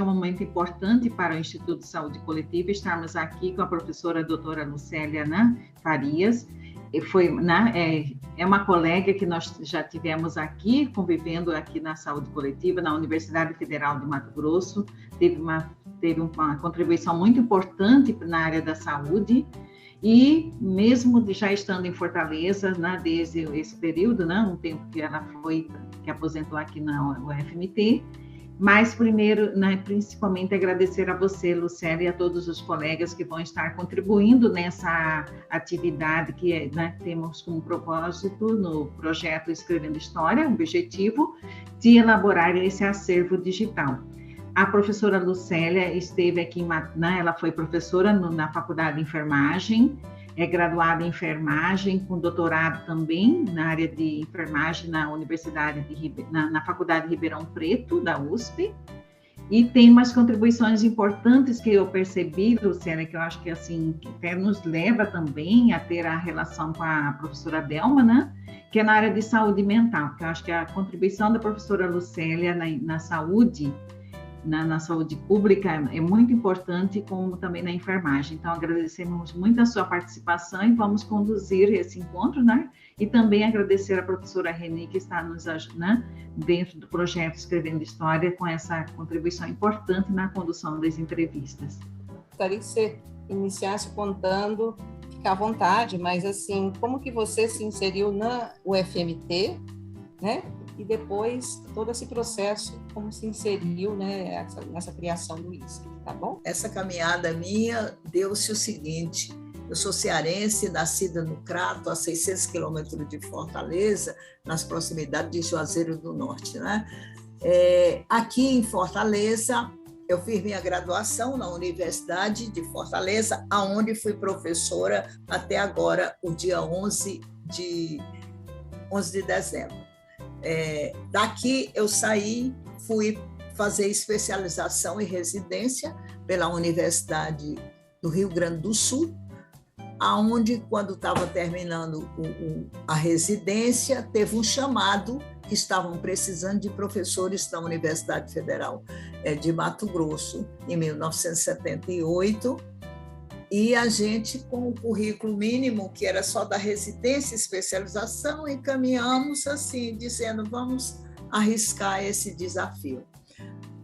que é um momento importante para o Instituto de Saúde Coletiva estarmos aqui com a professora doutora Lucélia, né, Farias. É uma colega que nós já tivemos aqui, convivendo aqui na Saúde Coletiva, na Universidade Federal de Mato Grosso, teve uma contribuição muito importante na área da saúde, e mesmo já estando em Fortaleza, né, desde esse período, né, um tempo que ela que aposentou aqui na UFMT, mas primeiro, né, principalmente agradecer a você, Lucélia, e a todos os colegas que vão estar contribuindo nessa atividade que, né, temos como propósito no projeto Escrevendo História, o objetivo de elaborar esse acervo digital. A professora Lucélia esteve aqui, ela foi professora na Faculdade de Enfermagem, é graduada em enfermagem, com doutorado também na área de enfermagem na na Faculdade de Ribeirão Preto, da USP, e tem umas contribuições importantes que eu percebi, Lucélia, que eu acho que assim, que até nos leva também a ter a relação com a professora Delma, né? Que é na área de saúde mental, que eu acho que a contribuição da professora Lucélia na saúde, na saúde pública é muito importante, como também na enfermagem. Então, agradecemos muito a sua participação e vamos conduzir esse encontro, né? E também agradecer a professora Reni, que está nos ajudando, né, dentro do projeto Escrevendo História, com essa contribuição importante na condução das entrevistas. Gostaria que você iniciasse contando, fica à vontade, mas assim, como que você se inseriu na UFMT, né? E depois todo esse processo, como se inseriu, né, nessa criação do ISC, tá bom? Essa caminhada minha deu-se o seguinte: eu sou cearense, nascida no Crato, a 600 quilômetros de Fortaleza, nas proximidades de Juazeiro do Norte, né? Aqui em Fortaleza, eu fiz minha graduação na Universidade de Fortaleza, aonde fui professora até agora, o dia 11 de dezembro. Daqui eu saí, fui fazer especialização e residência pela Universidade do Rio Grande do Sul, aonde, quando estava terminando a residência, teve um chamado que estavam precisando de professores da Universidade Federal de Mato Grosso, em 1978, e a gente, com o currículo mínimo, que era só da residência e especialização, encaminhamos assim, dizendo, vamos arriscar esse desafio.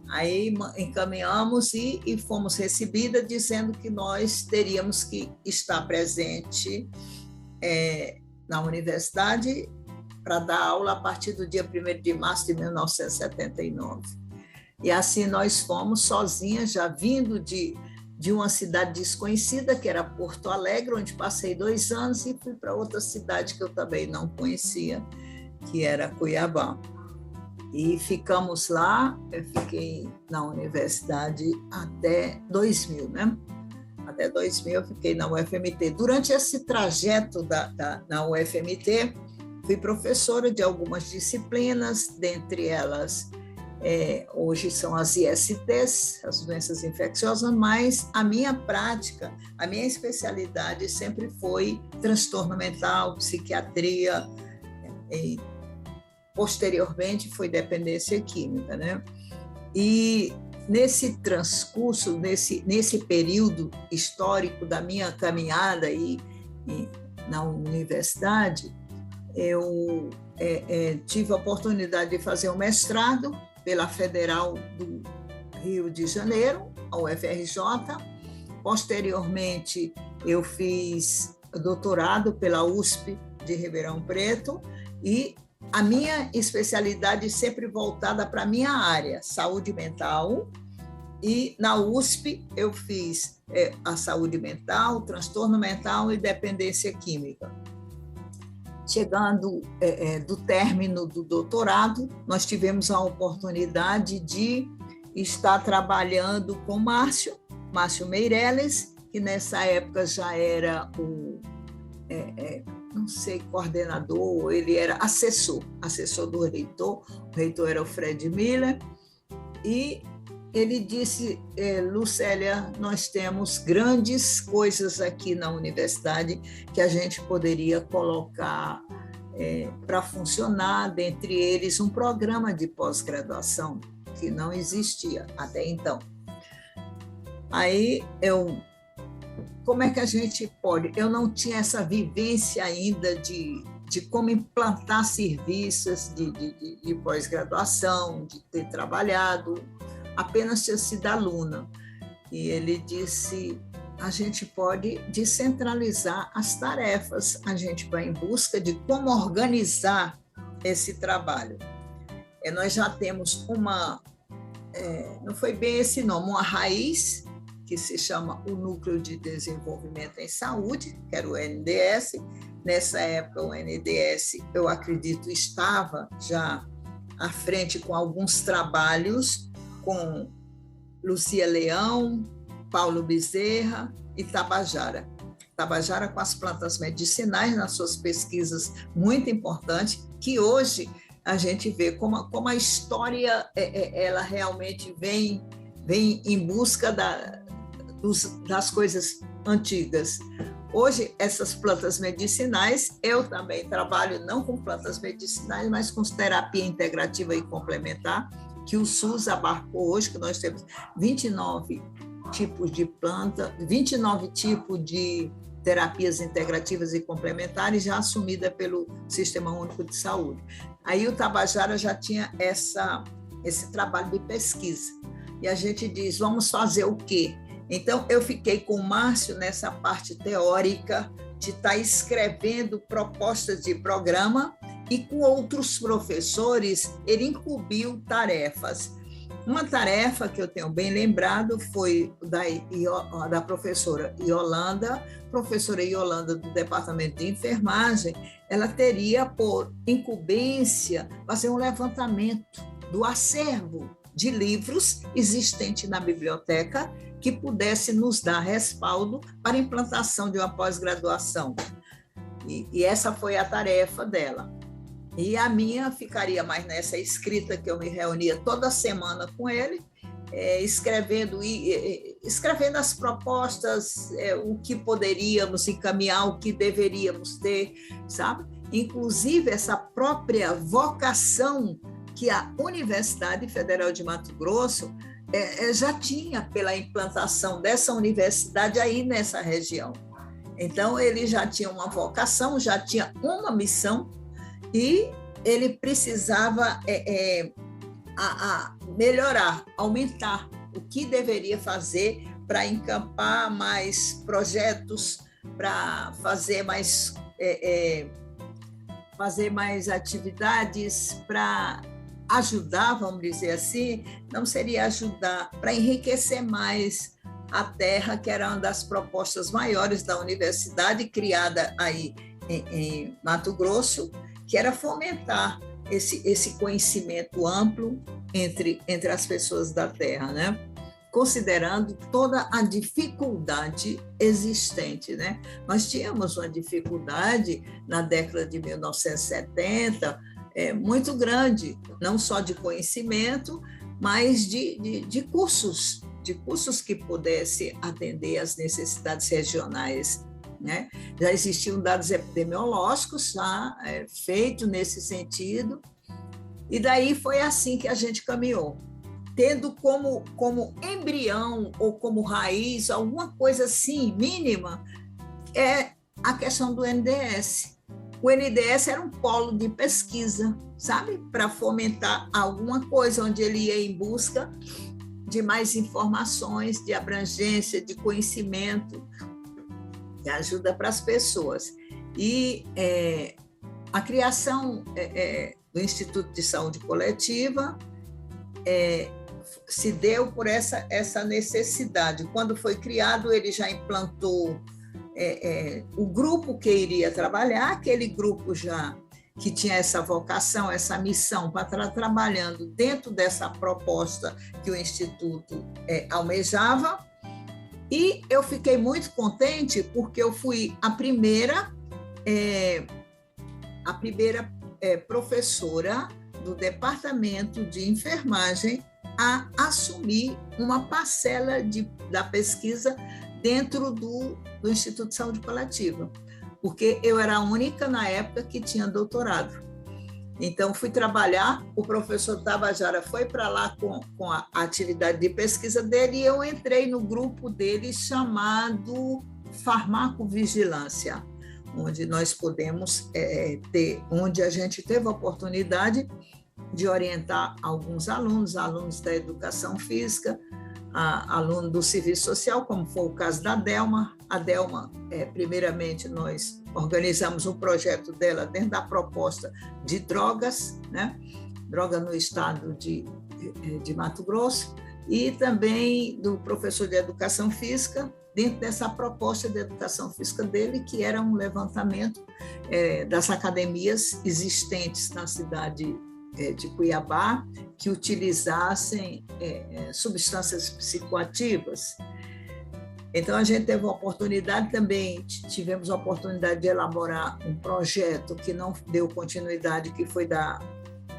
Aí encaminhamos e fomos recebidas dizendo que nós teríamos que estar presente na universidade para dar aula a partir do dia 1º de março de 1979. E assim nós fomos sozinhas, já vindo de uma cidade desconhecida, que era Porto Alegre, onde passei 2 anos, e fui para outra cidade que eu também não conhecia, que era Cuiabá. E ficamos lá, eu fiquei na universidade até 2000, né? Até 2000 eu fiquei na UFMT. Durante esse trajeto na UFMT, fui professora de algumas disciplinas, dentre elas, hoje são as ISTs, as doenças infecciosas, mas a minha prática, a minha especialidade sempre foi transtorno mental, psiquiatria, e posteriormente foi dependência química, né? E nesse transcurso, nesse período histórico da minha caminhada na universidade, eu tive a oportunidade de fazer um mestrado pela Federal do Rio de Janeiro, a UFRJ. Posteriormente, eu fiz doutorado pela USP de Ribeirão Preto e a minha especialidade sempre voltada para a minha área, saúde mental. E na USP eu fiz a saúde mental, transtorno mental e dependência química. Chegando do término do doutorado, nós tivemos a oportunidade de estar trabalhando com Márcio Meirelles, que nessa época já era não sei, coordenador, ele era assessor do reitor, o reitor era o Fred Miller, e ele disse, Lucélia, nós temos grandes coisas aqui na universidade que a gente poderia colocar para funcionar, dentre eles um programa de pós-graduação. que não existia até então. Aí como é que a gente pode? Eu não tinha essa vivência ainda de como implantar serviços de pós-graduação, de ter trabalhado, apenas tinha sido aluna. E ele disse, a gente pode descentralizar as tarefas, a gente vai em busca de como organizar esse trabalho. Nós já temos não foi bem esse nome, uma raiz, que se chama o Núcleo de Desenvolvimento em Saúde, que era o NDS. Nessa época, o NDS, eu acredito, estava já à frente com alguns trabalhos, com Lucia Leão, Paulo Bezerra e Tabajara. Tabajara com as plantas medicinais nas suas pesquisas muito importantes, que hoje a gente vê como a história ela realmente vem em busca das coisas antigas. Hoje, essas plantas medicinais, eu também trabalho não com plantas medicinais, mas com terapia integrativa e complementar, que o SUS abarcou hoje, que nós temos 29 tipos de planta, 29 tipos de terapias integrativas e complementares já assumida pelo Sistema Único de Saúde. Aí o Tabajara já tinha esse trabalho de pesquisa. E a gente diz, vamos fazer o quê? Então, eu fiquei com o Márcio nessa parte teórica de estar escrevendo propostas de programa e com outros professores ele incumbiu tarefas. Uma tarefa que eu tenho bem lembrado foi da professora Yolanda do Departamento de Enfermagem. Ela teria, por incumbência, fazer um levantamento do acervo de livros existente na biblioteca que pudesse nos dar respaldo para a implantação de uma pós-graduação. E essa foi a tarefa dela. E a minha ficaria mais nessa escrita, que eu me reunia toda semana com ele, escrevendo as propostas, o que poderíamos encaminhar, o que deveríamos ter, sabe? Inclusive, essa própria vocação que a Universidade Federal de Mato Grosso já tinha pela implantação dessa universidade aí nessa região. Então, ele já tinha uma vocação, já tinha uma missão, e ele precisava melhorar, aumentar o que deveria fazer para encampar mais projetos, para fazer mais atividades, para ajudar, vamos dizer assim, não seria ajudar, para enriquecer mais a terra, que era uma das propostas maiores da universidade, criada aí em Mato Grosso, que era fomentar esse conhecimento amplo entre as pessoas da terra, né? Considerando toda a dificuldade existente, né? Nós tínhamos uma dificuldade na década de 1970 muito grande, não só de conhecimento, mas de cursos que pudessem atender às necessidades regionais, né? Já existiam dados epidemiológicos feitos nesse sentido, e daí foi assim que a gente caminhou, tendo como embrião ou como raiz, alguma coisa assim mínima, a questão do NDS. O NDS era um polo de pesquisa, sabe? Para fomentar alguma coisa onde ele ia em busca de mais informações, de abrangência, de conhecimento, de ajuda para as pessoas. E a criação do Instituto de Saúde Coletiva se deu por essa necessidade. Quando foi criado, ele já implantou o grupo que iria trabalhar, aquele grupo já que tinha essa vocação, essa missão para estar trabalhando dentro dessa proposta que o Instituto almejava. E eu fiquei muito contente porque eu fui a primeira professora do Departamento de Enfermagem a assumir uma parcela da pesquisa dentro do Instituto de Saúde Coletiva, porque eu era a única na época que tinha doutorado. Então, fui trabalhar, o professor Tabajara foi para lá com a atividade de pesquisa dele e eu entrei no grupo dele chamado Farmacovigilância, onde nós podemos onde a gente teve a oportunidade de orientar alguns alunos da educação física, aluno do serviço social, como foi o caso da Delma. A Delma, primeiramente, nós organizamos um projeto dela dentro da proposta de drogas, né? Droga no estado de Mato Grosso, e também do professor de educação física, dentro dessa proposta de educação física dele, que era um levantamento das academias existentes na cidade de Cuiabá, que utilizassem substâncias psicoativas. Então, a gente teve a oportunidade também, tivemos a oportunidade de elaborar um projeto que não deu continuidade, que foi da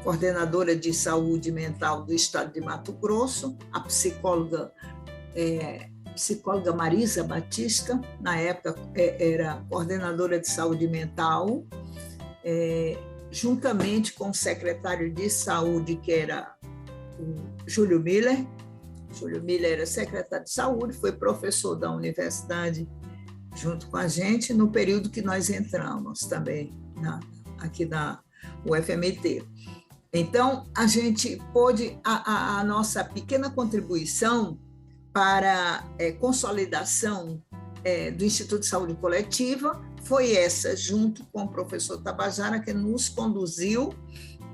coordenadora de saúde mental do estado de Mato Grosso, a psicóloga Marisa Batista, na época era coordenadora de saúde mental, juntamente com o secretário de saúde, que era o Júlio Miller. Júlio Miller era secretário de saúde, foi professor da universidade junto com a gente no período que nós entramos também aqui na UFMT. Então, a gente pôde, a nossa pequena contribuição para consolidação do Instituto de Saúde Coletiva foi essa, junto com o professor Tabajara, que nos conduziu,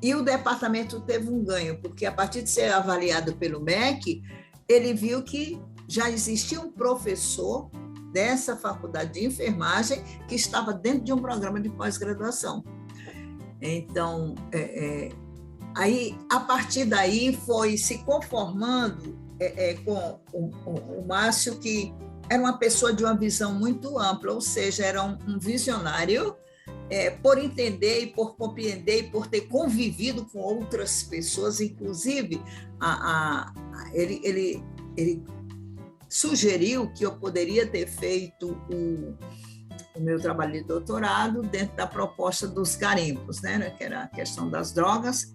e o departamento teve um ganho, porque a partir de ser avaliado pelo MEC, ele viu que já existia um professor dessa faculdade de enfermagem que estava dentro de um programa de pós-graduação. Então, aí, a partir daí, foi se conformando com o Márcio, que era uma pessoa de uma visão muito ampla, ou seja, era um visionário, por entender e por compreender e por ter convivido com outras pessoas, inclusive ele sugeriu que eu poderia ter feito o meu trabalho de doutorado dentro da proposta dos garimpos, né, que era a questão das drogas,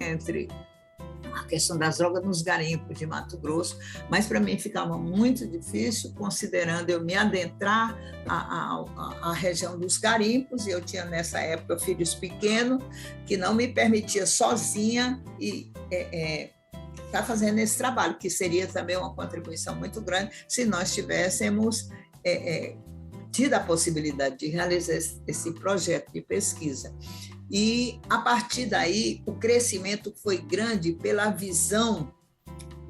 a questão das drogas nos garimpos de Mato Grosso, mas para mim ficava muito difícil, considerando eu me adentrar à região dos garimpos, e eu tinha nessa época filhos pequenos, que não me permitia sozinha estar fazendo esse trabalho, que seria também uma contribuição muito grande se nós tivéssemos tido a possibilidade de realizar esse projeto de pesquisa. E, a partir daí, o crescimento foi grande pela visão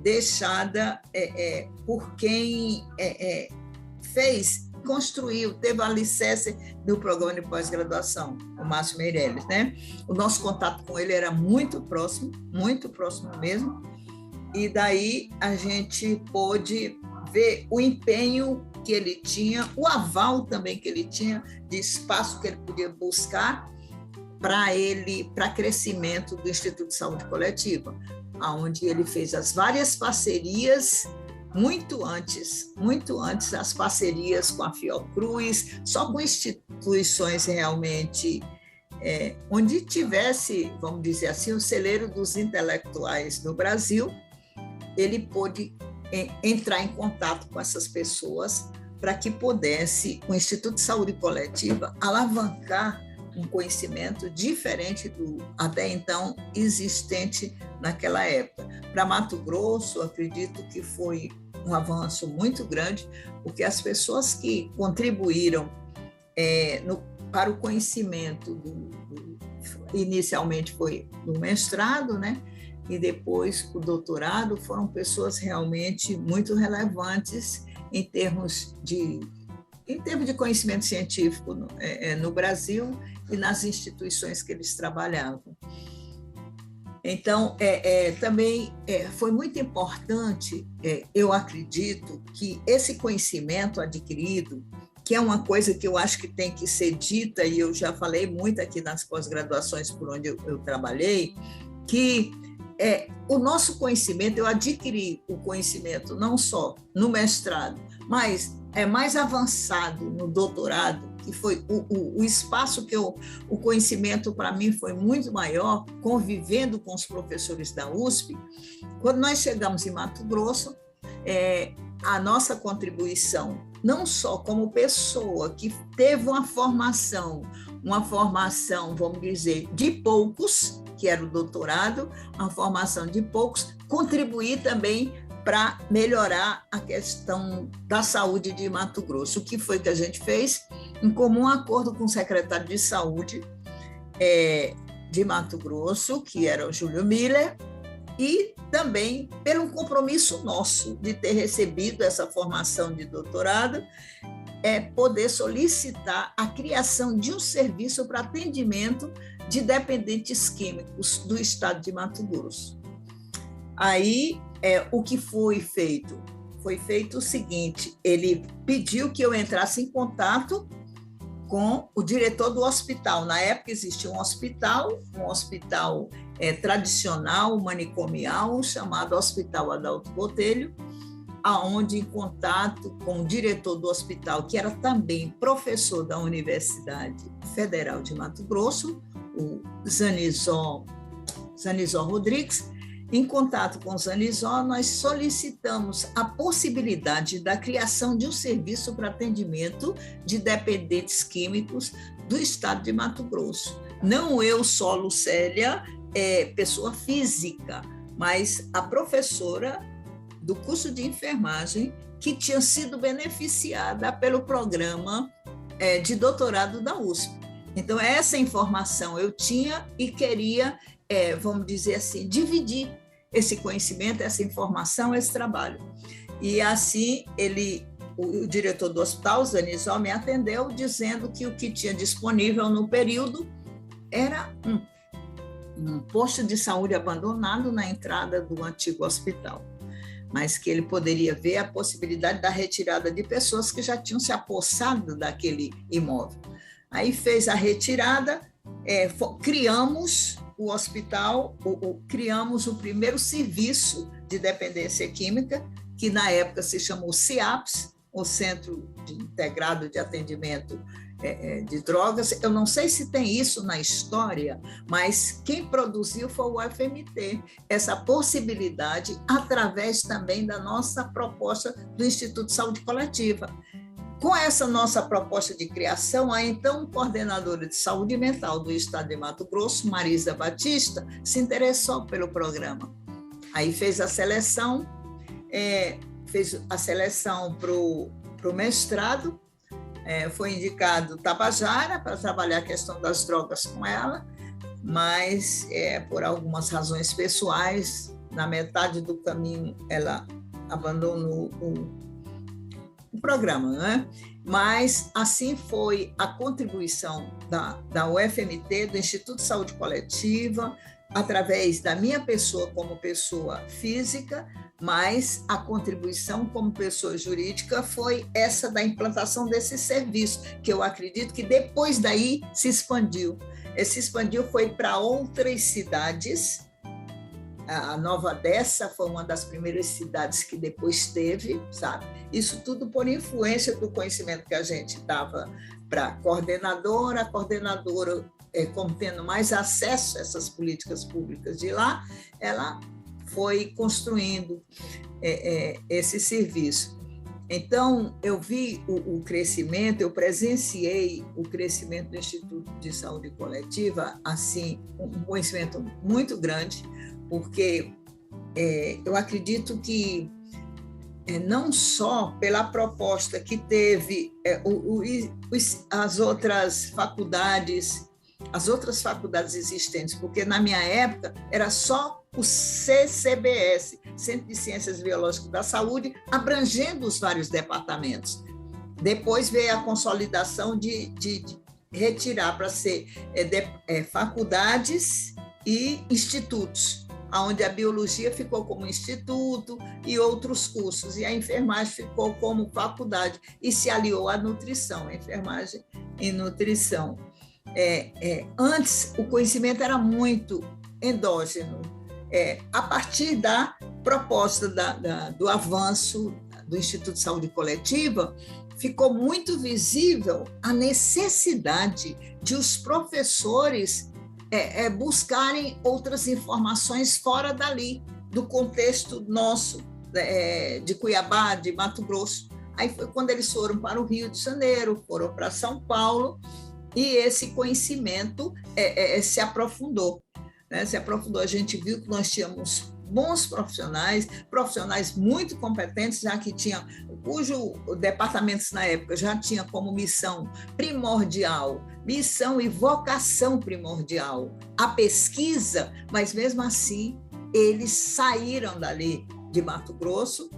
deixada por quem construiu, teve o alicerce do programa de pós-graduação, o Márcio Meirelles, né? O nosso contato com ele era muito próximo mesmo, e daí a gente pôde ver o empenho que ele tinha, o aval também que ele tinha, de espaço que ele podia buscar para crescimento do Instituto de Saúde Coletiva, onde ele fez as várias parcerias, muito antes as parcerias com a Fiocruz, só com instituições realmente onde tivesse, vamos dizer assim, o celeiro dos intelectuais no Brasil. Ele pôde entrar em contato com essas pessoas para que pudesse o Instituto de Saúde Coletiva alavancar um conhecimento diferente do até então existente naquela época. Para Mato Grosso, acredito que foi um avanço muito grande, porque as pessoas que contribuíram para o conhecimento inicialmente foi do mestrado, né? E depois o doutorado, foram pessoas realmente muito relevantes em termos de conhecimento científico no Brasil e nas instituições que eles trabalhavam. Então, também foi muito importante, eu acredito, que esse conhecimento adquirido, que é uma coisa que eu acho que tem que ser dita, e eu já falei muito aqui nas pós-graduações por onde eu trabalhei, que o nosso conhecimento, eu adquiri o conhecimento não só no mestrado, mas é mais avançado no doutorado, que foi o espaço que o conhecimento para mim foi muito maior, convivendo com os professores da USP. Quando nós chegamos em Mato Grosso, a nossa contribuição, não só como pessoa que teve uma formação, vamos dizer, de poucos, que era o doutorado, uma formação de poucos, contribuir também para melhorar a questão da saúde de Mato Grosso. O que foi que a gente fez? Em comum acordo com o secretário de Saúde de Mato Grosso, que era o Júlio Miller, e também pelo compromisso nosso de ter recebido essa formação de doutorado, poder solicitar a criação de um serviço para atendimento de dependentes químicos do estado de Mato Grosso. Aí, o que foi feito? Foi feito o seguinte, ele pediu que eu entrasse em contato com o diretor do hospital. Na época existia um hospital tradicional, manicomial, chamado Hospital Adalto Botelho, aonde, em contato com o diretor do hospital, que era também professor da Universidade Federal de Mato Grosso, o Zanizó Rodrigues, em contato com o Zanizó, nós solicitamos a possibilidade da criação de um serviço para atendimento de dependentes químicos do estado de Mato Grosso. Não eu só, Lucélia, pessoa física, mas a professora do curso de enfermagem que tinha sido beneficiada pelo programa de doutorado da USP. Então, essa informação eu tinha e queria, vamos dizer assim, dividir esse conhecimento, essa informação, esse trabalho. E assim, o diretor do hospital, Zanizó, me atendeu dizendo que o que tinha disponível no período era um posto de saúde abandonado na entrada do antigo hospital, mas que ele poderia ver a possibilidade da retirada de pessoas que já tinham se apossado daquele imóvel. Aí fez a retirada, criamos o hospital, criamos o primeiro serviço de dependência química, que na época se chamou CIAPS, o Centro Integrado de Atendimento de Drogas. Eu não sei se tem isso na história, mas quem produziu foi o UFMT, essa possibilidade através também da nossa proposta do Instituto de Saúde Coletiva. Com essa nossa proposta de criação, a então coordenadora de saúde mental do estado de Mato Grosso, Marisa Batista, se interessou pelo programa. Aí fez a seleção para o mestrado, foi indicado Tabajara para trabalhar a questão das drogas com ela, mas por algumas razões pessoais, na metade do caminho ela abandonou o programa, né? Mas assim foi a contribuição da UFMT, do Instituto de Saúde Coletiva, através da minha pessoa como pessoa física, mas a contribuição como pessoa jurídica foi essa da implantação desse serviço, que eu acredito que depois daí se expandiu. Se expandiu foi para outras cidades. A Nova Odessa foi uma das primeiras cidades que depois teve, sabe? Isso tudo por influência do conhecimento que a gente dava para a coordenadora, como tendo mais acesso a essas políticas públicas de lá, ela foi construindo esse serviço. Então, eu vi o crescimento, eu presenciei o crescimento do Instituto de Saúde Coletiva, assim, um conhecimento muito grande, porque eu acredito que não só pela proposta que teve as outras faculdades existentes, porque na minha época era só o CCBS, Centro de Ciências Biológicas da Saúde, abrangendo os vários departamentos. Depois veio a consolidação de retirar para ser faculdades e institutos, onde a biologia ficou como instituto e outros cursos, e a enfermagem ficou como faculdade, e se aliou à nutrição, a enfermagem e nutrição. Antes, o conhecimento era muito endógeno, a partir da proposta do avanço do Instituto de Saúde Coletiva, ficou muito visível a necessidade de os professores buscarem outras informações fora dali, do contexto nosso, de Cuiabá, de Mato Grosso. Aí foi quando eles foram para o Rio de Janeiro, foram para São Paulo, e esse conhecimento se aprofundou. Né? Se aprofundou. A gente viu que nós tínhamos bons profissionais muito competentes, já que tinham, cujos departamentos na época já tinha como missão primordial, missão e vocação primordial a pesquisa, mas mesmo assim eles saíram dali de Mato Grosso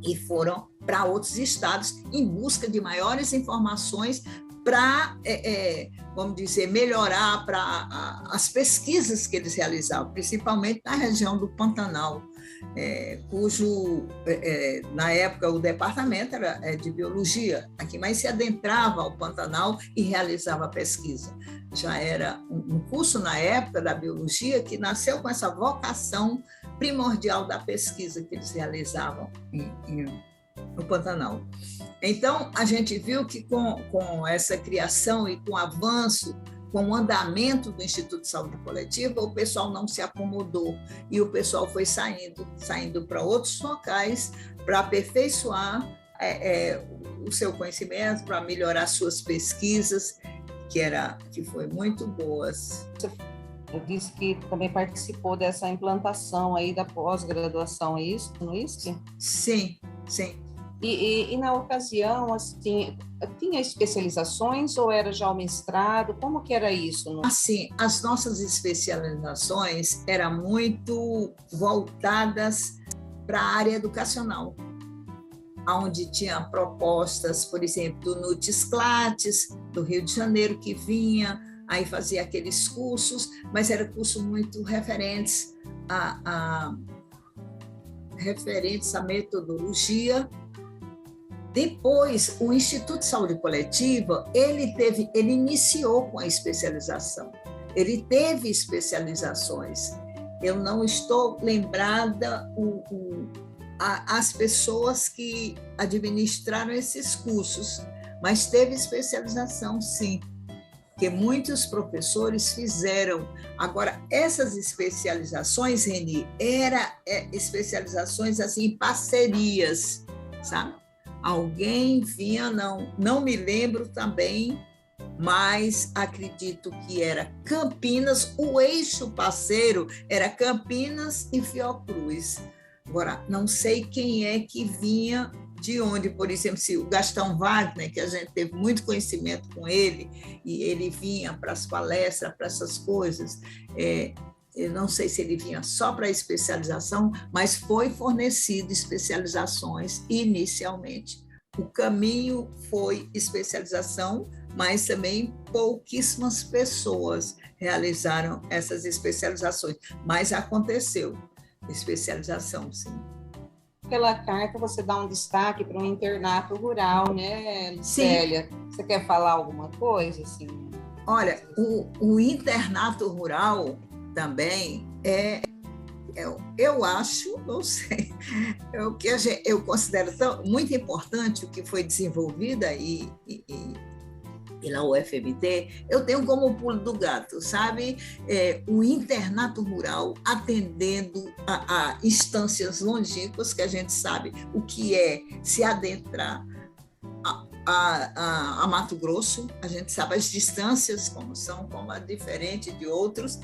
e foram para outros estados em busca de maiores informações para, vamos dizer, melhorar para as pesquisas que eles realizavam, principalmente na região do Pantanal, cujo, na época, o departamento era de biologia, aqui, mas se adentrava ao Pantanal e realizava pesquisa. Já era um curso, na época, da biologia, que nasceu com essa vocação primordial da pesquisa que eles realizavam no Pantanal. Então, a gente viu que com essa criação e com o avanço, com o andamento do Instituto de Saúde Coletiva, o pessoal não se acomodou e o pessoal foi saindo para outros locais para aperfeiçoar o seu conhecimento, para melhorar suas pesquisas, que foi muito boas. Eu disse que também participou dessa implantação aí da pós-graduação, é isso, no ISC? Sim, sim. E na ocasião, assim, tinha especializações ou era já o mestrado? Como que era isso? Assim, as nossas especializações eram muito voltadas para a área educacional, onde tinha propostas, por exemplo, do NUTES CLATES, do Rio de Janeiro, que vinha, aí fazia aqueles cursos, mas eram cursos muito referentes à metodologia. Depois, o Instituto de Saúde Coletiva, ele iniciou com a especialização. Ele teve especializações. Eu não estou lembrada as pessoas que administraram esses cursos, mas teve especialização, sim, que muitos professores fizeram. Agora, essas especializações, Reni, eram especializações assim, em parcerias, sabe? Alguém vinha, não me lembro também, mas acredito que era Campinas, o eixo parceiro era Campinas e Fiocruz. Agora, não sei quem é que vinha de onde, por exemplo, se o Gastão Wagner, que a gente teve muito conhecimento com ele, e ele vinha para as palestras, para essas coisas, eu não sei se ele vinha só para especialização, mas foi fornecido especializações inicialmente. O caminho foi especialização, mas também pouquíssimas pessoas realizaram essas especializações, mas aconteceu especialização, sim. Pela carta, você dá um destaque para um internato rural, né, Lucélia? Sim. Você quer falar alguma coisa? Assim? Olha, o internato rural também eu acho, não sei, o que eu considero muito importante o que foi desenvolvido aí pela UFMT, eu tenho como pulo do gato, sabe? O internato rural atendendo a instâncias longínquas, que a gente sabe o que é se adentrar a Mato Grosso, a gente sabe as distâncias como são, como é diferente de outros.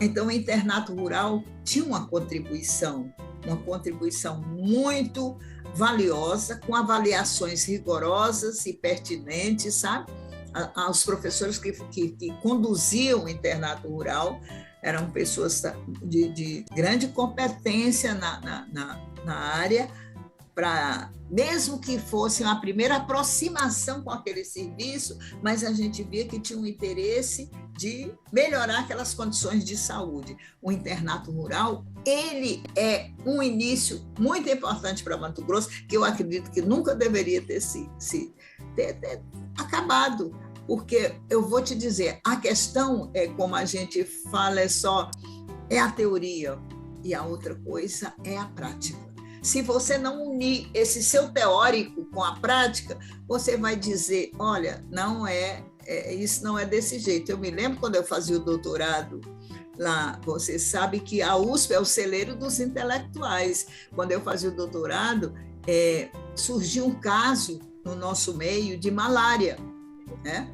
Então, o internato rural tinha uma contribuição muito valiosa, com avaliações rigorosas e pertinentes, sabe? Os professores que conduziam o internato rural eram pessoas de grande competência na área, mesmo que fosse uma primeira aproximação com aquele serviço, mas a gente via que tinha um interesse de melhorar aquelas condições de saúde. O internato rural, ele é um início muito importante para Mato Grosso, que eu acredito que nunca deveria ter acabado, porque eu vou te dizer, a questão, como a gente fala, é a teoria. e a outra coisa é a prática. Se você não unir esse seu teórico com a prática, você vai dizer, olha, isso não é desse jeito. Eu me lembro quando eu fazia o doutorado lá, você sabe que a USP é o celeiro dos intelectuais. Quando eu fazia o doutorado, surgiu um caso no nosso meio de malária, né?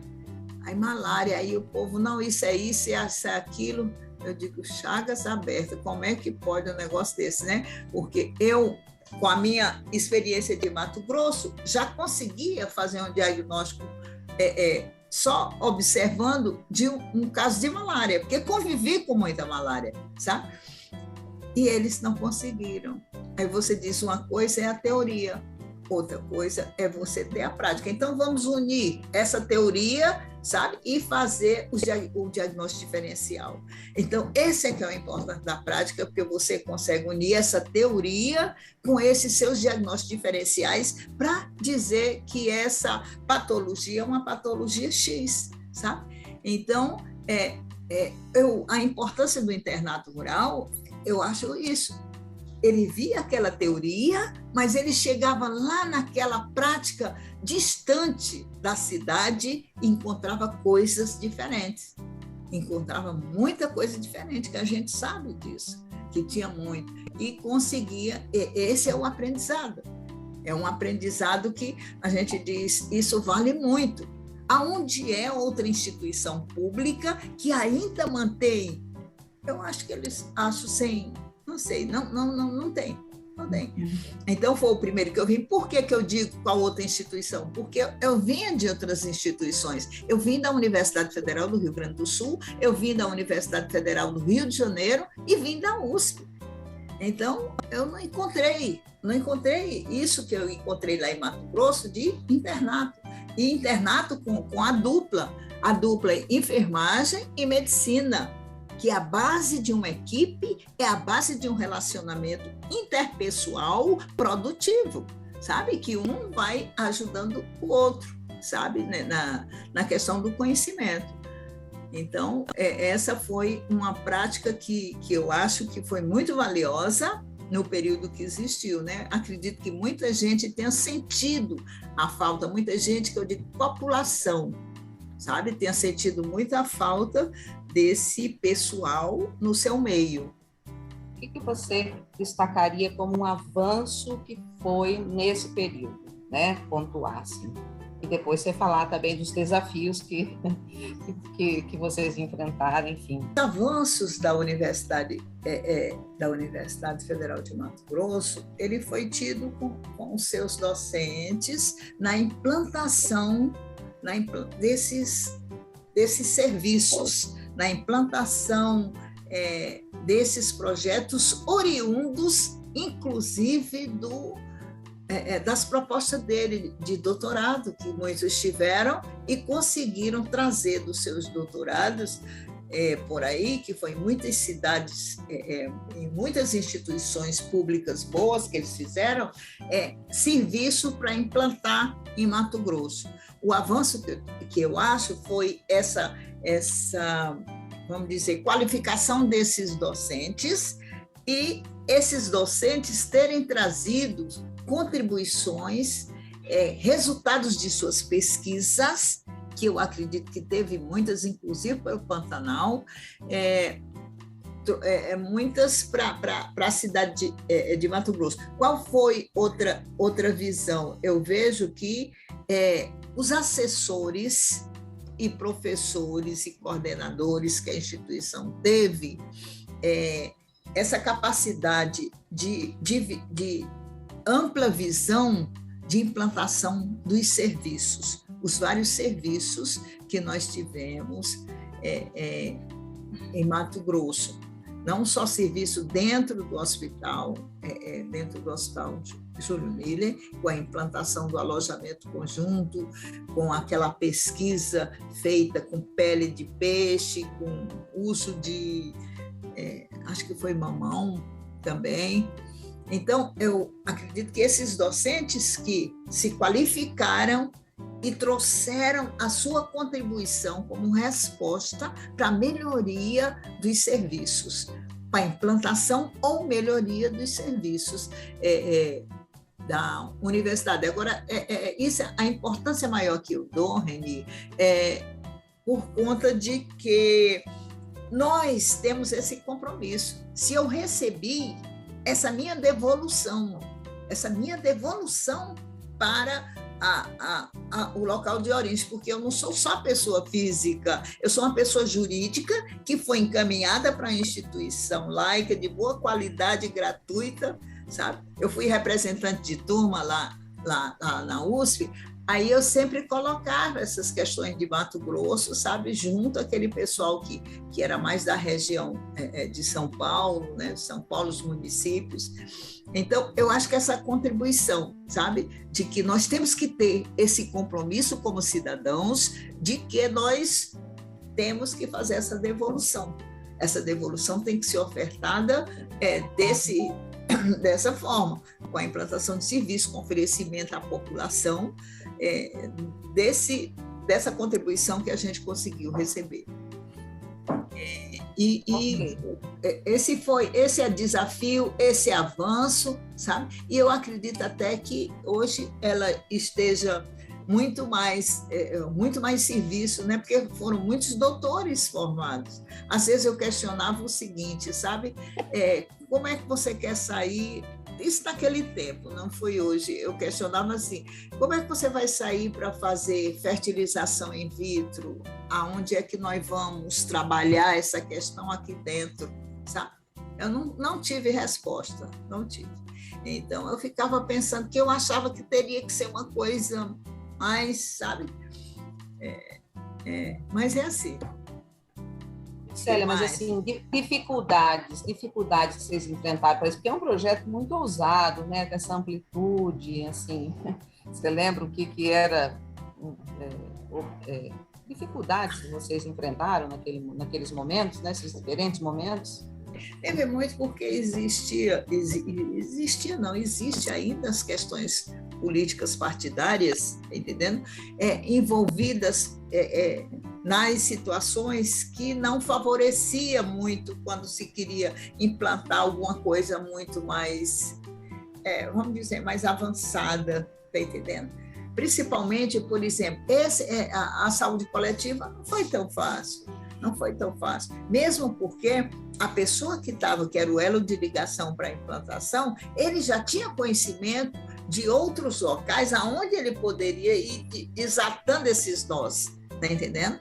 Aí malária, aí o povo, não, isso é isso, isso é aquilo. Eu digo, chagas abertas, como é que pode um negócio desse, né? Porque eu, com a minha experiência de Mato Grosso, já conseguia fazer um diagnóstico só observando de um caso de malária, porque convivi com muita malária, sabe? E eles não conseguiram. Aí você diz, uma coisa é a teoria, outra coisa é você ter a prática. Então, vamos unir essa teoria, sabe? E fazer o diagnóstico diferencial. Então, esse é que é o importante da prática, porque você consegue unir essa teoria com esses seus diagnósticos diferenciais para dizer que essa patologia é uma patologia X, sabe? Então, a importância do internato rural, eu acho isso. Ele via aquela teoria, mas ele chegava lá naquela prática distante da cidade e encontrava coisas diferentes. Encontrava muita coisa diferente, que a gente sabe disso, que tinha muito. E conseguia, esse é o aprendizado. É um aprendizado que a gente diz, isso vale muito. Aonde é outra instituição pública que ainda mantém? Eu acho que eles acham sem... Não sei, não tem. Então, foi o primeiro que eu vim. Por que eu digo qual outra instituição? Porque eu vinha de outras instituições. Eu vim da Universidade Federal do Rio Grande do Sul, eu vim da Universidade Federal do Rio de Janeiro e vim da USP. Então, eu não encontrei isso que eu encontrei lá em Mato Grosso de internato. E internato com a dupla enfermagem e medicina, que a base de uma equipe é a base de um relacionamento interpessoal produtivo, sabe? Que um vai ajudando o outro, sabe? Na questão do conhecimento. Então, essa foi uma prática que eu acho que foi muito valiosa no período que existiu, né? Acredito que muita gente tenha sentido a falta, muita gente, que eu digo população, sabe? Tenha sentido muita falta desse pessoal no seu meio. O que você destacaria como um avanço que foi nesse período, né? Pontuar, assim. E depois você falar também dos desafios que vocês enfrentaram, enfim. Os avanços da Universidade Federal de Mato Grosso, ele foi tido com os seus docentes na implantação desses serviços, na implantação desses projetos oriundos, inclusive das propostas dele de doutorado, que muitos tiveram e conseguiram trazer dos seus doutorados por aí, que foi em muitas cidades, em muitas instituições públicas boas que eles fizeram, serviço para implantar em Mato Grosso. O avanço que eu acho foi essa, vamos dizer, qualificação desses docentes e esses docentes terem trazido contribuições, resultados de suas pesquisas, que eu acredito que teve muitas, inclusive para o Pantanal, muitas para a cidade de Mato Grosso. Qual foi outra visão? Eu vejo que os assessores e professores e coordenadores que a instituição teve, essa capacidade de ampla visão de implantação dos serviços, os vários serviços que nós tivemos em Mato Grosso. Não só serviço dentro do hospital Júlio Miller, com a implantação do alojamento conjunto, com aquela pesquisa feita com pele de peixe, com uso de, acho que foi mamão também. Então, eu acredito que esses docentes que se qualificaram e trouxeram a sua contribuição como resposta para a melhoria dos serviços. para a implantação ou melhoria dos serviços da universidade. Agora, isso, a importância maior que eu dou, Reni, por conta de que nós temos esse compromisso. Se eu recebi essa minha devolução para o local de origem, porque eu não sou só pessoa física, eu sou uma pessoa jurídica que foi encaminhada para a instituição laica de boa qualidade, gratuita, sabe? Eu fui representante de turma lá na USP, aí eu sempre colocava essas questões de Mato Grosso, sabe, junto àquele pessoal que era mais da região de São Paulo, né? São Paulo, os municípios. Então, eu acho que essa contribuição, sabe, de que nós temos que ter esse compromisso como cidadãos, de que nós temos que fazer essa devolução. Essa devolução tem que ser ofertada dessa forma, com a implantação de serviços, com oferecimento à população, dessa contribuição que a gente conseguiu receber. Okay. Esse é desafio, esse é avanço, sabe? E eu acredito até que hoje ela esteja muito mais serviço, né? Porque foram muitos doutores formados. Às vezes eu questionava o seguinte, sabe? Como é que você quer sair? Isso naquele tempo, não foi hoje. Eu questionava assim, como é que você vai sair para fazer fertilização in vitro? Aonde é que nós vamos trabalhar essa questão aqui dentro, sabe? Eu não tive resposta, não tive. Então, eu ficava pensando que eu achava que teria que ser uma coisa mais, sabe? Mas é assim. Célia, mas assim, dificuldades que vocês enfrentaram, porque é um projeto muito ousado, né, dessa amplitude, assim, você lembra o que era dificuldades que vocês enfrentaram naqueles momentos, nesses diferentes momentos? Teve muito porque existe ainda as questões políticas partidárias, entendendo? Envolvidas nas situações que não favorecia muito quando se queria implantar alguma coisa muito mais, vamos dizer, mais avançada, tá entendendo? Principalmente, por exemplo, a saúde coletiva não foi tão fácil. Mesmo porque a pessoa que era o elo de ligação para a implantação, ele já tinha conhecimento de outros locais aonde ele poderia ir desatando esses nós, tá entendendo?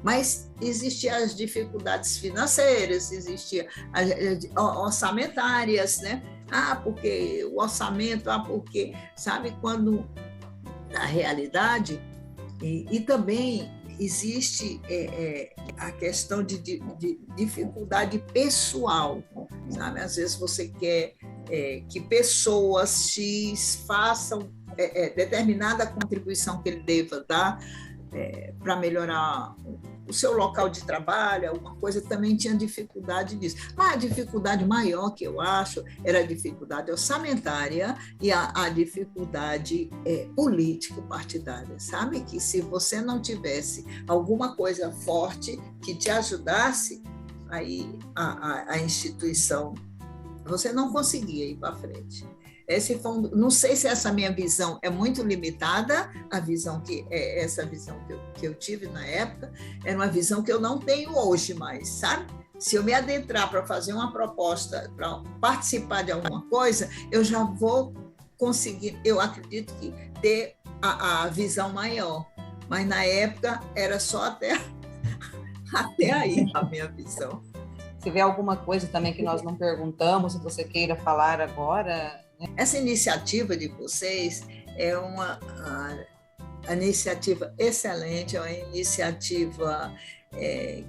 Mas existiam as dificuldades financeiras, existiam as orçamentárias, né? Porque o orçamento, porque, sabe, quando na realidade, e também existe a questão de dificuldade pessoal, sabe? Às vezes você quer que pessoas X façam determinada contribuição que ele deva dar para melhorar o seu local de trabalho, alguma coisa, também tinha dificuldade disso. A dificuldade maior que eu acho era a dificuldade orçamentária e a dificuldade político-partidária, sabe? Que se você não tivesse alguma coisa forte que te ajudasse, aí a instituição, você não conseguia ir para frente. Não sei se essa minha visão é muito limitada, essa visão que eu tive na época, era uma visão que eu não tenho hoje mais, sabe? Se eu me adentrar para fazer uma proposta, para participar de alguma coisa, eu já vou conseguir, eu acredito que ter a visão maior. Mas na época era só até aí a minha visão. Se tiver alguma coisa também que nós não perguntamos, se você queira falar agora... Essa iniciativa de vocês é uma iniciativa excelente, é uma iniciativa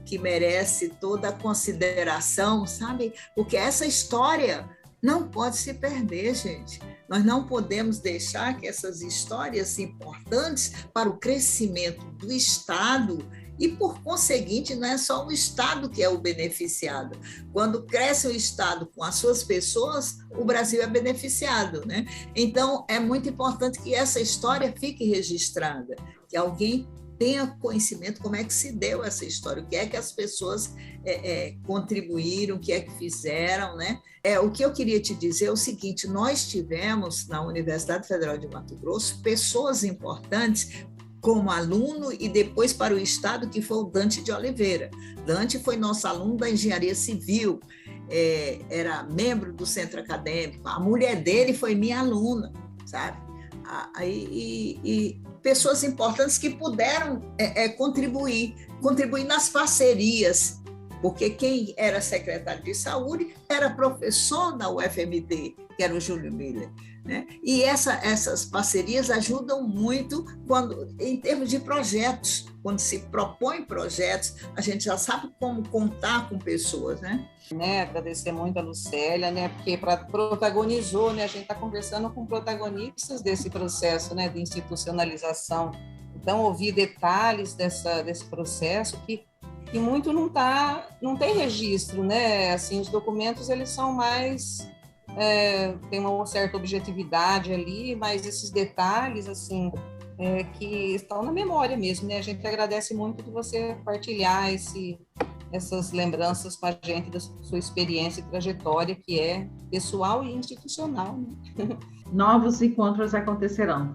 que merece toda a consideração, sabe? Porque essa história não pode se perder, gente. Nós não podemos deixar que essas histórias importantes para o crescimento do Estado, e, por conseguinte, não é só o Estado que é o beneficiado. Quando cresce o Estado com as suas pessoas, o Brasil é beneficiado, né? Então, é muito importante que essa história fique registrada, que alguém tenha conhecimento como é que se deu essa história, o que é que as pessoas contribuíram, o que é que fizeram, né? O que eu queria te dizer é o seguinte, nós tivemos na Universidade Federal de Mato Grosso pessoas importantes como aluno e depois para o Estado, que foi o Dante de Oliveira. Dante foi nosso aluno da Engenharia Civil, era membro do centro acadêmico, a mulher dele foi minha aluna, sabe? E pessoas importantes que puderam contribuir nas parcerias, porque quem era secretário de saúde era professor na UFMT, que era o Júlio Miller, né? E essas parcerias ajudam muito em termos de projetos. Quando se propõe projetos, a gente já sabe como contar com pessoas, né? Agradecer muito a Lucélia, né? Porque protagonizou, né? A gente está conversando com protagonistas desse processo, né? De institucionalização. Então, ouvir detalhes desse processo que muito não tem registro, né? Assim, os documentos, eles são mais... tem uma certa objetividade ali, mas esses detalhes, assim, que estão na memória mesmo, né? A gente agradece muito de você partilhar essas lembranças com a gente da sua experiência e trajetória, que é pessoal e institucional, né? Novos encontros acontecerão.